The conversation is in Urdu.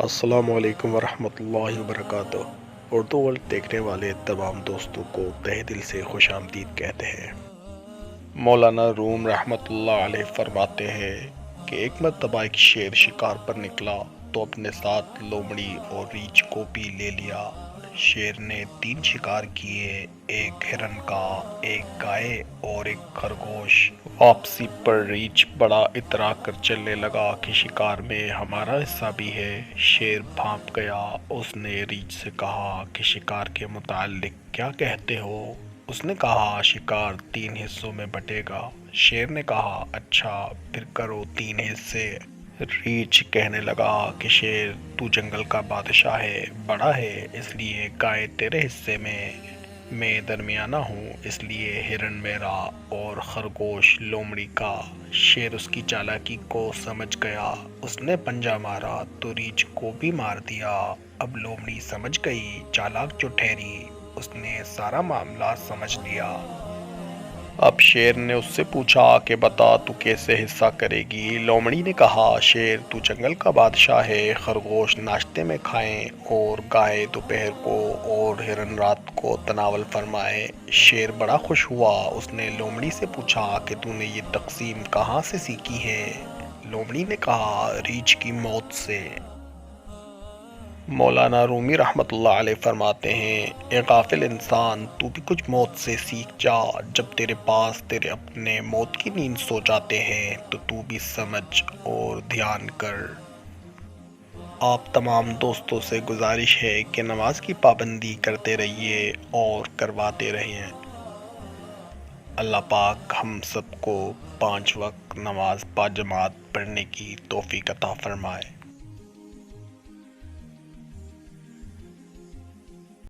السلام علیکم ورحمۃ اللہ وبرکاتہ۔ اردو ورلڈ دیکھنے والے تمام دوستوں کو تہہ دل سے خوش آمدید کہتے ہیں۔ مولانا روم رحمۃ اللہ علیہ فرماتے ہیں کہ ایک مرتبہ ایک شیر شکار پر نکلا تو اپنے ساتھ لومڑی اور ریچھ کو بھی لے لیا۔ شیر نے 3 شکار کیے، ایک ہرن کا، ایک گائے اور ایک خرگوش۔ واپسی پر ریچھ بڑا اترا کر چلنے لگا کہ شکار میں ہمارا حصہ بھی ہے۔ شیر بھانپ گیا۔ اس نے ریچھ سے کہا کہ شکار کے متعلق کیا کہتے ہو؟ اس نے کہا شکار 3 حصوں میں بٹے گا۔ شیر نے کہا اچھا پھر کرو 3 حصے۔ ریچھ کہنے لگا کہ شیر تو جنگل کا بادشاہ ہے، بڑا ہے، اس لیے گائے تیرے حصے میں درمیانہ ہوں، اس لیے ہرن میرا اور خرگوش لومڑی کا۔ شیر اس کی چالاکی کو سمجھ گیا، اس نے پنجہ مارا تو ریچھ کو بھی مار دیا۔ اب لومڑی سمجھ گئی، چالاک جو ٹھہری، اس نے سارا معاملہ سمجھ لیا۔ اب شیر نے اس سے پوچھا کہ بتا تو کیسے حصہ کرے گی؟ لومڑی نے کہا شیر تو جنگل کا بادشاہ ہے، خرگوش ناشتے میں کھائیں اور گائے دوپہر کو اور ہرن رات کو تناول فرمائے۔ شیر بڑا خوش ہوا، اس نے لومڑی سے پوچھا کہ تو نے یہ تقسیم کہاں سے سیکھی ہے؟ لومڑی نے کہا ریچھ کی موت سے۔ مولانا رومی رحمۃ اللہ علیہ فرماتے ہیں اے غافل انسان، تو بھی کچھ موت سے سیکھ جا۔ جب تیرے پاس تیرے اپنے موت کی نیند سو جاتے ہیں تو بھی سمجھ اور دھیان کر۔ آپ تمام دوستوں سے گزارش ہے کہ نماز کی پابندی کرتے رہیے اور کرواتے رہیں۔ اللہ پاک ہم سب کو 5 وقت نماز باجماعت پڑھنے کی توفیق عطا فرمائے۔